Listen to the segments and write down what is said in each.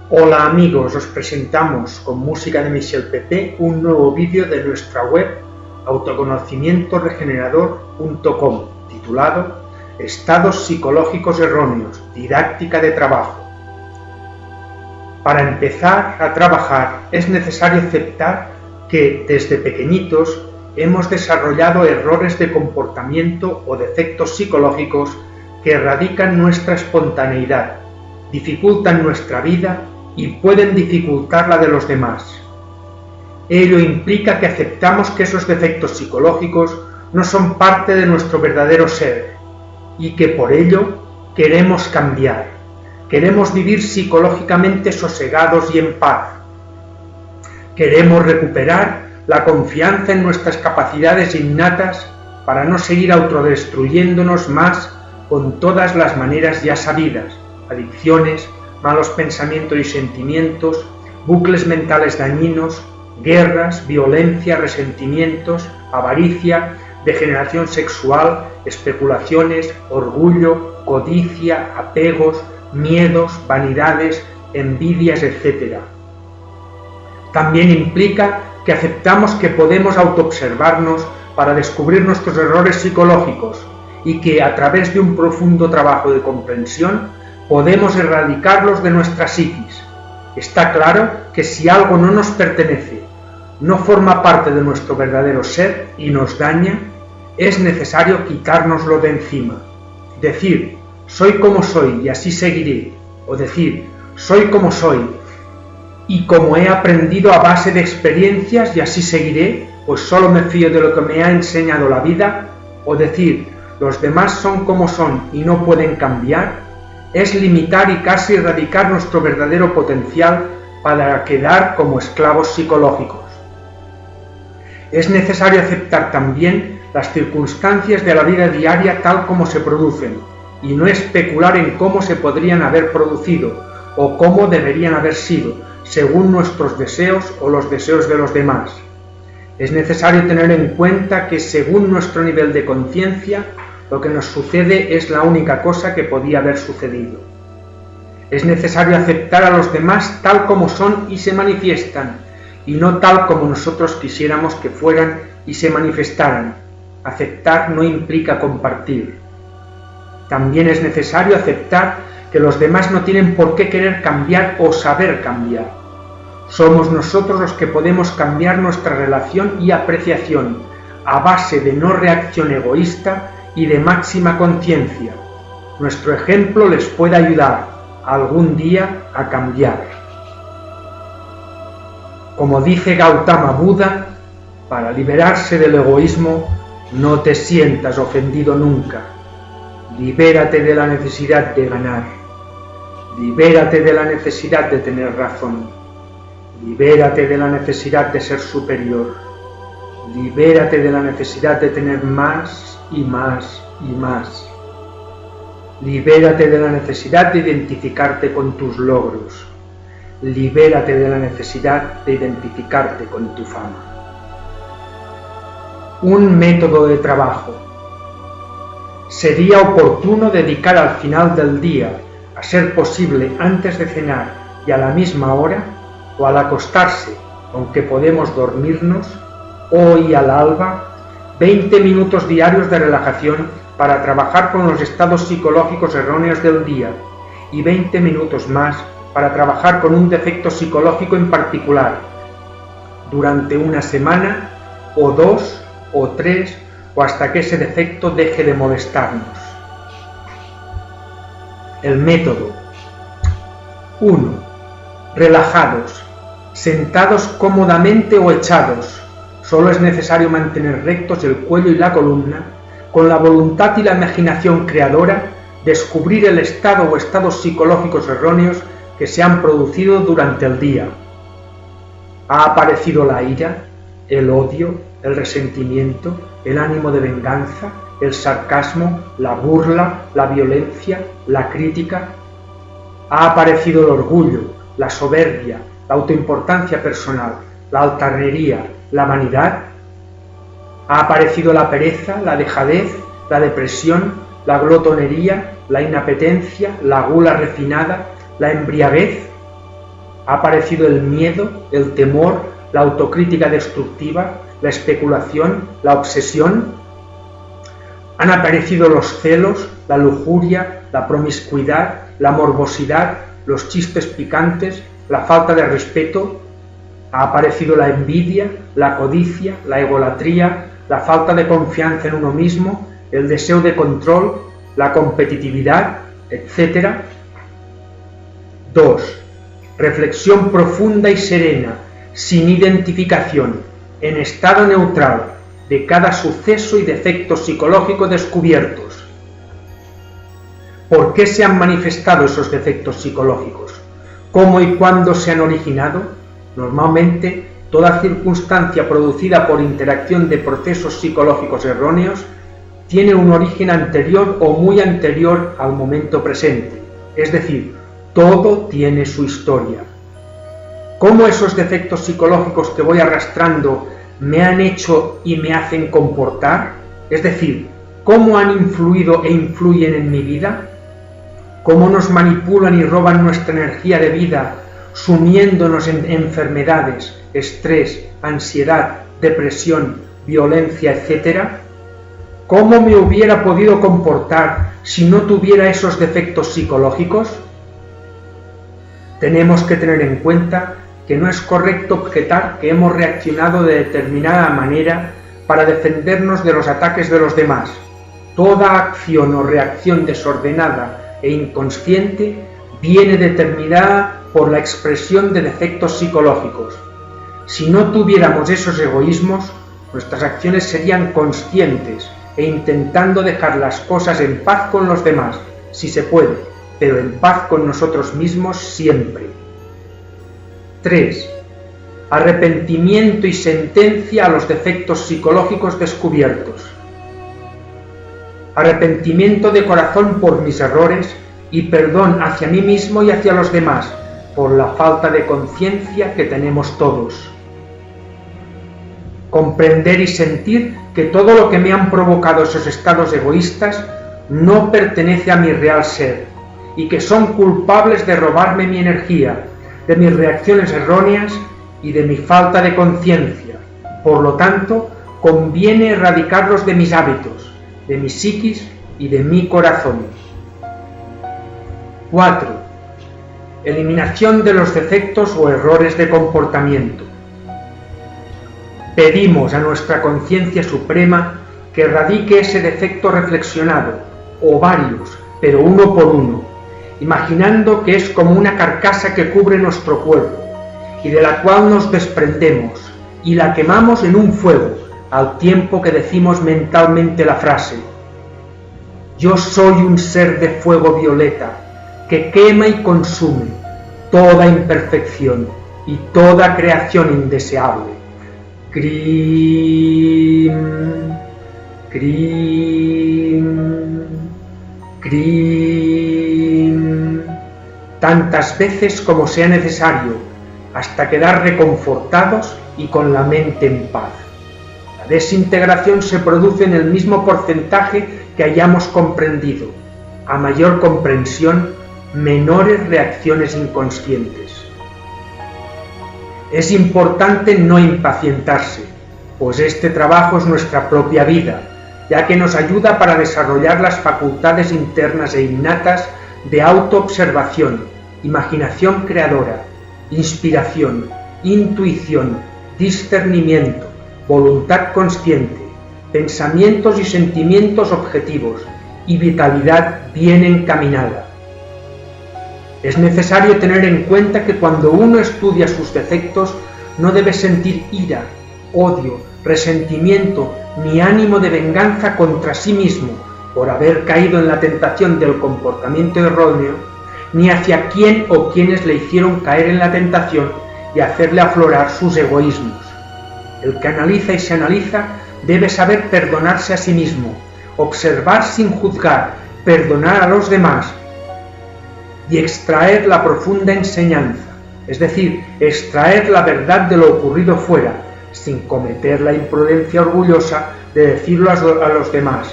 Hola amigos, os presentamos con música de Michel Pepe un nuevo vídeo de nuestra web autoconocimientoregenerador.com titulado Estados psicológicos erróneos, didáctica de trabajo. Para empezar a trabajar es necesario aceptar que desde pequeñitos hemos desarrollado errores de comportamiento o defectos psicológicos que erradican nuestra espontaneidad, dificultan nuestra vida y pueden dificultar la de los demás. Ello implica que aceptamos que esos defectos psicológicos no son parte de nuestro verdadero ser y que por ello queremos cambiar. Queremos vivir psicológicamente sosegados y en paz. Queremos recuperar la confianza en nuestras capacidades innatas para no seguir autodestruyéndonos más con todas las maneras ya sabidas, adicciones, malos pensamientos y sentimientos, bucles mentales dañinos, guerras, violencia, resentimientos, avaricia, degeneración sexual, especulaciones, orgullo, codicia, apegos, miedos, vanidades, envidias, etc. También implica que aceptamos que podemos autoobservarnos para descubrir nuestros errores psicológicos y que a través de un profundo trabajo de comprensión podemos erradicarlos de nuestra psiquis. Está claro que si algo no nos pertenece, no forma parte de nuestro verdadero ser y nos daña, es necesario quitárnoslo de encima. Decir, soy como soy y así seguiré, o decir, soy como soy y como he aprendido a base de experiencias y así seguiré, pues solo me fío de lo que me ha enseñado la vida, o decir, los demás son como son y no pueden cambiar, es limitar y casi erradicar nuestro verdadero potencial para quedar como esclavos psicológicos. Es necesario aceptar también las circunstancias de la vida diaria tal como se producen y no especular en cómo se podrían haber producido o cómo deberían haber sido, según nuestros deseos o los deseos de los demás. Es necesario tener en cuenta que según nuestro nivel de conciencia, lo que nos sucede es la única cosa que podía haber sucedido. Es necesario aceptar a los demás tal como son y se manifiestan, y no tal como nosotros quisiéramos que fueran y se manifestaran. Aceptar no implica compartir. También es necesario aceptar que los demás no tienen por qué querer cambiar o saber cambiar. Somos nosotros los que podemos cambiar nuestra relación y apreciación a base de no reacción egoísta y de máxima conciencia. Nuestro ejemplo les puede ayudar algún día a cambiar. Como dice Gautama Buda, para liberarse del egoísmo, no te sientas ofendido nunca. Libérate de la necesidad de ganar. Libérate de la necesidad de tener razón. Libérate de la necesidad de ser superior. Libérate de la necesidad de tener más y más y más. Libérate de la necesidad de identificarte con tus logros. Libérate de la necesidad de identificarte con tu fama. Un método de trabajo. Sería oportuno dedicar al final del día, a ser posible antes de cenar y a la misma hora, o al acostarse, aunque podemos dormirnos, hoy al alba, 20 minutos diarios de relajación para trabajar con los estados psicológicos erróneos del día y 20 minutos más para trabajar con un defecto psicológico en particular, durante una semana, o 2, o 3, o hasta que ese defecto deje de molestarnos. El método. 1. Relajados, sentados cómodamente o echados. Solo es necesario mantener rectos el cuello y la columna, con la voluntad y la imaginación creadora, descubrir el estado o estados psicológicos erróneos que se han producido durante el día. Ha aparecido la ira, el odio, el resentimiento, el ánimo de venganza, el sarcasmo, la burla, la violencia, la crítica. Ha aparecido el orgullo, la soberbia, la autoimportancia personal, la altanería, la vanidad. Ha aparecido la pereza, la dejadez, la depresión, la glotonería, la inapetencia, la gula refinada, la embriaguez. Ha aparecido el miedo, el temor, la autocrítica destructiva, la especulación, la obsesión. Han aparecido los celos, la lujuria, la promiscuidad, la morbosidad, los chistes picantes, la falta de respeto. Ha aparecido la envidia, la codicia, la egolatría, la falta de confianza en uno mismo, el deseo de control, la competitividad, etc. 2. Reflexión profunda y serena, sin identificación, en estado neutral, de cada suceso y defecto psicológico descubiertos. ¿Por qué se han manifestado esos defectos psicológicos? ¿Cómo y cuándo se han originado? Normalmente, toda circunstancia producida por interacción de procesos psicológicos erróneos tiene un origen anterior o muy anterior al momento presente, es decir, todo tiene su historia. ¿Cómo esos defectos psicológicos que voy arrastrando me han hecho y me hacen comportar? Es decir, ¿cómo han influido e influyen en mi vida? ¿Cómo nos manipulan y roban nuestra energía de vida, sumiéndonos en enfermedades, estrés, ansiedad, depresión, violencia, etcétera? ¿Cómo me hubiera podido comportar si no tuviera esos defectos psicológicos? Tenemos que tener en cuenta que no es correcto objetar que hemos reaccionado de determinada manera para defendernos de los ataques de los demás. Toda acción o reacción desordenada e inconsciente viene determinada por la expresión de defectos psicológicos. Si no tuviéramos esos egoísmos, nuestras acciones serían conscientes e intentando dejar las cosas en paz con los demás, si se puede, pero en paz con nosotros mismos siempre. 3. Arrepentimiento y sentencia a los defectos psicológicos descubiertos. Arrepentimiento de corazón por mis errores y perdón hacia mí mismo y hacia los demás por la falta de conciencia que tenemos todos. Comprender y sentir que todo lo que me han provocado esos estados egoístas no pertenece a mi real ser y que son culpables de robarme mi energía, de mis reacciones erróneas y de mi falta de conciencia. Por lo tanto, conviene erradicarlos de mis hábitos, de mi psiquis y de mi corazón. 4. Eliminación de los defectos o errores de comportamiento. Pedimos a nuestra conciencia suprema que erradique ese defecto reflexionado, o varios, pero uno por uno, imaginando que es como una carcasa que cubre nuestro cuerpo, y de la cual nos desprendemos, y la quemamos en un fuego, al tiempo que decimos mentalmente la frase: yo soy un ser de fuego violeta, que quema y consume toda imperfección y toda creación indeseable. Krim, Krim, Krim, tantas veces como sea necesario, hasta quedar reconfortados y con la mente en paz. La desintegración se produce en el mismo porcentaje que hayamos comprendido. A mayor comprensión, menores reacciones inconscientes. Es importante no impacientarse, pues este trabajo es nuestra propia vida, ya que nos ayuda para desarrollar las facultades internas e innatas de autoobservación, imaginación creadora, inspiración, intuición, discernimiento, voluntad consciente, pensamientos y sentimientos objetivos y vitalidad bien encaminada. Es necesario tener en cuenta que cuando uno estudia sus defectos no debe sentir ira, odio, resentimiento ni ánimo de venganza contra sí mismo por haber caído en la tentación del comportamiento erróneo, ni hacia quién o quienes le hicieron caer en la tentación y hacerle aflorar sus egoísmos. El que analiza y se analiza debe saber perdonarse a sí mismo, observar sin juzgar, perdonar a los demás y extraer la profunda enseñanza, es decir, extraer la verdad de lo ocurrido fuera, sin cometer la imprudencia orgullosa de decirlo a los demás.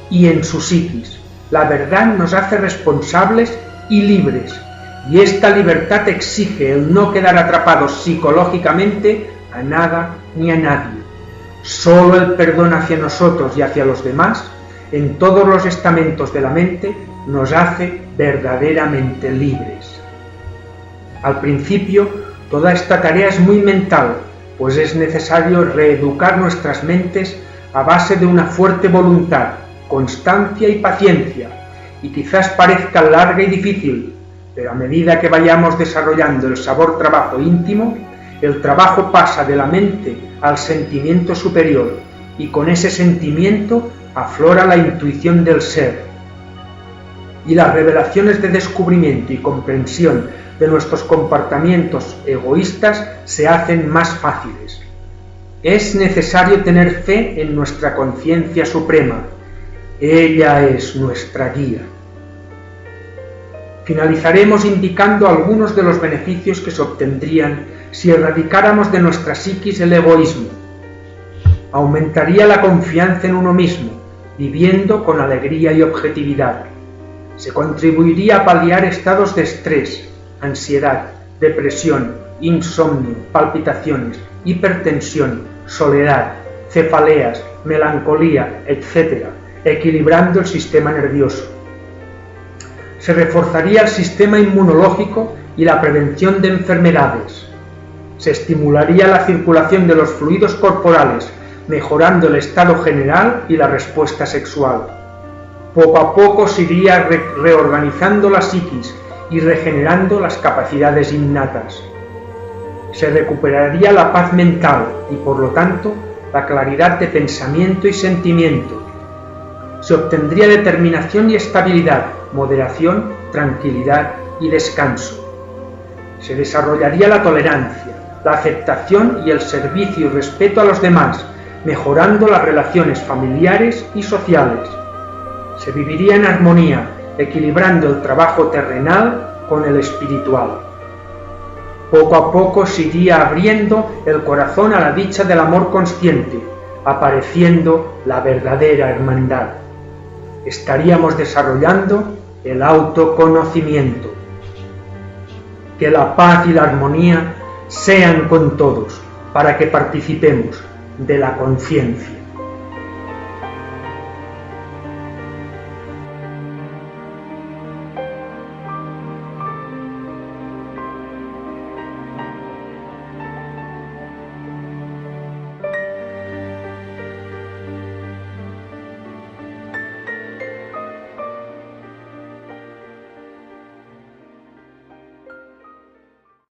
Y en su psiquis, la verdad nos hace responsables y libres, y esta libertad exige el no quedar atrapados psicológicamente a nada ni a nadie. Solo el perdón hacia nosotros y hacia los demás, en todos los estamentos de la mente, nos hace verdaderamente libres. Al principio, toda esta tarea es muy mental, pues es necesario reeducar nuestras mentes a base de una fuerte voluntad, constancia y paciencia, y quizás parezca larga y difícil, pero a medida que vayamos desarrollando el sabor trabajo íntimo, el trabajo pasa de la mente al sentimiento superior, y con ese sentimiento aflora la intuición del ser. Y las revelaciones de descubrimiento y comprensión de nuestros comportamientos egoístas se hacen más fáciles. Es necesario tener fe en nuestra conciencia suprema. Ella es nuestra guía. Finalizaremos indicando algunos de los beneficios que se obtendrían si erradicáramos de nuestra psiquis el egoísmo. Aumentaría la confianza en uno mismo, viviendo con alegría y objetividad. Se contribuiría a paliar estados de estrés, ansiedad, depresión, insomnio, palpitaciones, hipertensión, soledad, cefaleas, melancolía, etc., equilibrando el sistema nervioso. Se reforzaría el sistema inmunológico y la prevención de enfermedades. Se estimularía la circulación de los fluidos corporales, mejorando el estado general y la respuesta sexual. Poco a poco se iría reorganizando la psiquis y regenerando las capacidades innatas. Se recuperaría la paz mental y, por lo tanto, la claridad de pensamiento y sentimiento. Se obtendría determinación y estabilidad, moderación, tranquilidad y descanso. Se desarrollaría la tolerancia, la aceptación y el servicio y respeto a los demás, mejorando las relaciones familiares y sociales. Se viviría en armonía, equilibrando el trabajo terrenal con el espiritual. Poco a poco se iría abriendo el corazón a la dicha del amor consciente, apareciendo la verdadera hermandad. Estaríamos desarrollando el autoconocimiento. Que la paz y la armonía sean con todos, para que participemos de la conciencia.